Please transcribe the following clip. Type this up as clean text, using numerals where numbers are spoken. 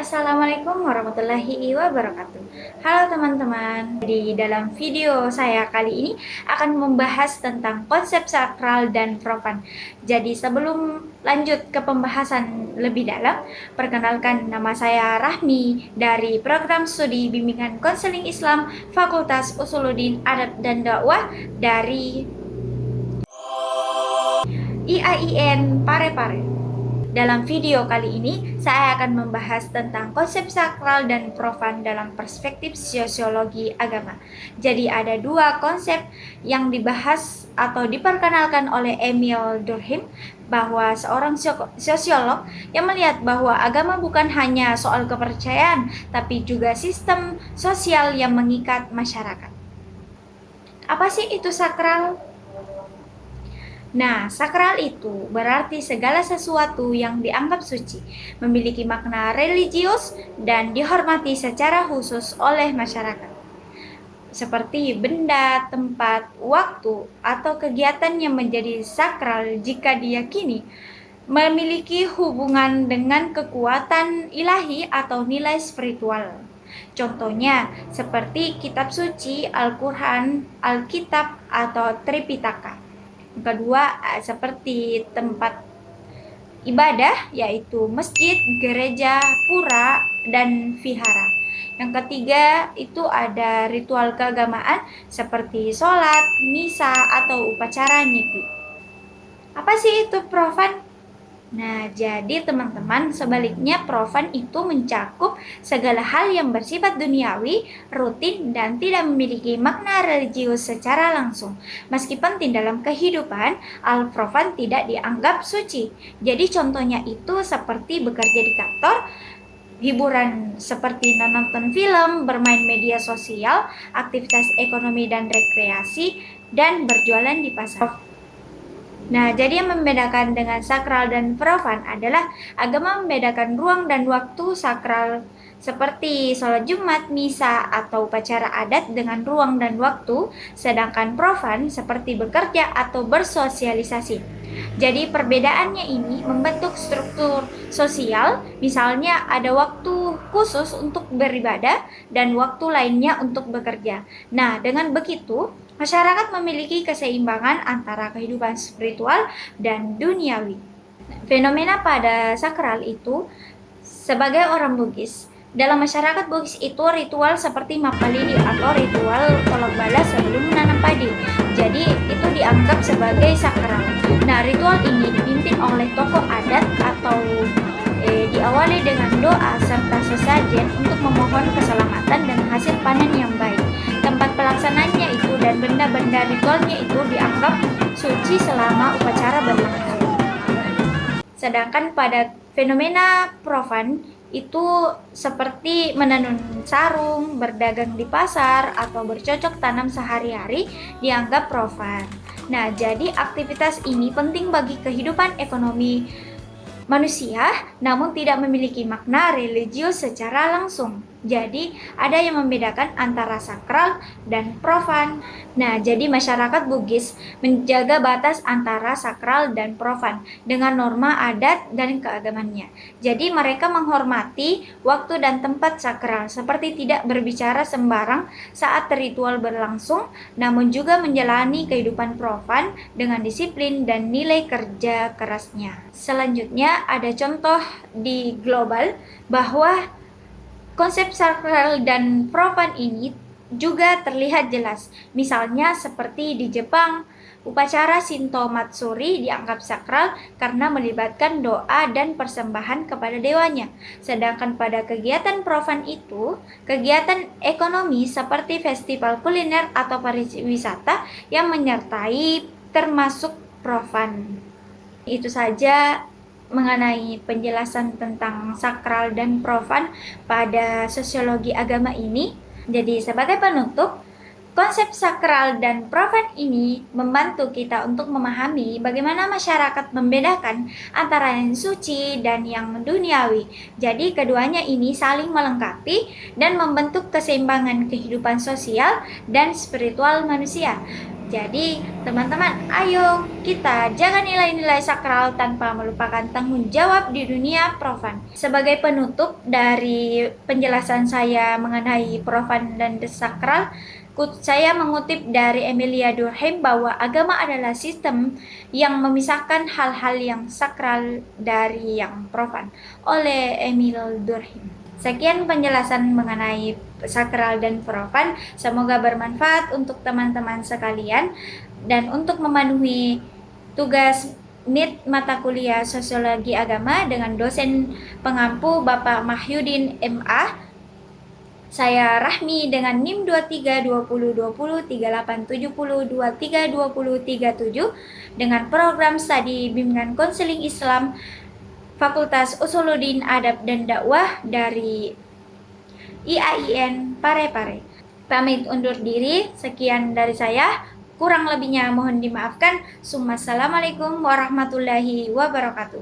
Assalamualaikum warahmatullahi wabarakatuh. Halo teman-teman, di dalam video saya kali ini akan membahas tentang konsep sakral dan profan. Jadi sebelum lanjut ke pembahasan lebih dalam, perkenalkan nama saya Rahmi dari Program Studi Bimbingan Konseling Islam Fakultas Usuluddin Adab dan Dakwah dari IAIN Parepare. Dalam video kali ini, saya akan membahas tentang konsep sakral dan profan dalam perspektif sosiologi agama. Jadi ada dua konsep yang dibahas atau diperkenalkan oleh Emil Durkheim, bahwa seorang sosiolog yang melihat bahwa agama bukan hanya soal kepercayaan, tapi juga sistem sosial yang mengikat masyarakat. Apa sih itu sakral? Nah, sakral itu berarti segala sesuatu yang dianggap suci, memiliki makna religius, dan dihormati secara khusus oleh masyarakat. Seperti benda, tempat, waktu, atau kegiatan yang menjadi sakral jika diyakini memiliki hubungan dengan kekuatan ilahi atau nilai spiritual. Contohnya seperti kitab suci, Al-Quran, Alkitab, atau Tripitaka. Kedua, seperti tempat ibadah, yaitu masjid, gereja, pura, dan vihara. Yang ketiga, itu ada ritual keagamaan seperti sholat, misa, atau upacara nyepi. Apa sih itu profan? Nah, jadi teman-teman, sebaliknya profan itu mencakup segala hal yang bersifat duniawi, rutin, dan tidak memiliki makna religius secara langsung. Meski penting dalam kehidupan, al-profan tidak dianggap suci. Jadi contohnya itu seperti bekerja di kantor, hiburan seperti menonton film, bermain media sosial, aktivitas ekonomi dan rekreasi, dan berjualan di pasar. Nah, jadi yang membedakan dengan sakral dan profan adalah agama membedakan ruang dan waktu sakral seperti sholat Jumat, misa, atau upacara adat dengan ruang dan waktu, sedangkan profan seperti bekerja atau bersosialisasi. Jadi perbedaannya ini membentuk struktur sosial, misalnya ada waktu khusus untuk beribadah dan waktu lainnya untuk bekerja. Nah, dengan begitu, masyarakat memiliki keseimbangan antara kehidupan spiritual dan duniawi. Fenomena pada sakral itu, sebagai orang Bugis, dalam masyarakat Bugis itu ritual seperti mapalili atau ritual tolak balas sebelum menanam padi. Jadi itu dianggap sebagai sakral. Nah, ritual ini dipimpin oleh tokoh adat atau diawali dengan doa serta sesajen untuk memohon keselamatan dan hasil panen yang baik. Tempat pelaksananya itu dan benda-benda ritualnya itu dianggap suci selama upacara berlangsung. Sedangkan pada fenomena profan itu seperti menenun sarung, berdagang di pasar, atau bercocok tanam sehari-hari dianggap profan. Nah, jadi aktivitas ini penting bagi kehidupan ekonomi manusia, namun tidak memiliki makna religius secara langsung. Jadi, ada yang membedakan antara sakral dan profan. Nah, jadi masyarakat Bugis menjaga batas antara sakral dan profan dengan norma adat dan keagamannya. Jadi, mereka menghormati waktu dan tempat sakral, seperti tidak berbicara sembarang saat ritual berlangsung, namun juga menjalani kehidupan profan dengan disiplin dan nilai kerja kerasnya. Selanjutnya, ada contoh di global bahwa konsep sakral dan profan ini juga terlihat jelas. Misalnya seperti di Jepang, upacara Shinto Matsuri dianggap sakral karena melibatkan doa dan persembahan kepada dewanya. Sedangkan pada kegiatan profan itu, kegiatan ekonomi seperti festival kuliner atau pariwisata yang menyertai termasuk profan. Itu saja mengenai penjelasan tentang sakral dan profan pada sosiologi agama ini. Jadi sebagai penutup, konsep sakral dan profan ini membantu kita untuk memahami bagaimana masyarakat membedakan antara yang suci dan yang duniawi. Jadi keduanya ini saling melengkapi dan membentuk keseimbangan kehidupan sosial dan spiritual manusia. Jadi, teman-teman, ayo kita jaga nilai-nilai sakral tanpa melupakan tanggung jawab di dunia profan. Sebagai penutup dari penjelasan saya mengenai profan dan sakral, saya mengutip dari Emilia Durkheim bahwa agama adalah sistem yang memisahkan hal-hal yang sakral dari yang profan, oleh Emil Durkheim. Sekian penjelasan mengenai sakral dan profan. Semoga bermanfaat untuk teman-teman sekalian. Dan untuk memenuhi tugas NIT mata kuliah Sosiologi Agama dengan dosen pengampu Bapak Mahyudin MA, saya Rahmi dengan NIM 2320203870232037 dengan program studi bimbingan konseling Islam Fakultas Usuluddin Adab dan Dakwah dari IAIN Parepare. Pamit undur diri, sekian dari saya. Kurang lebihnya mohon dimaafkan. Assalamualaikum warahmatullahi wabarakatuh.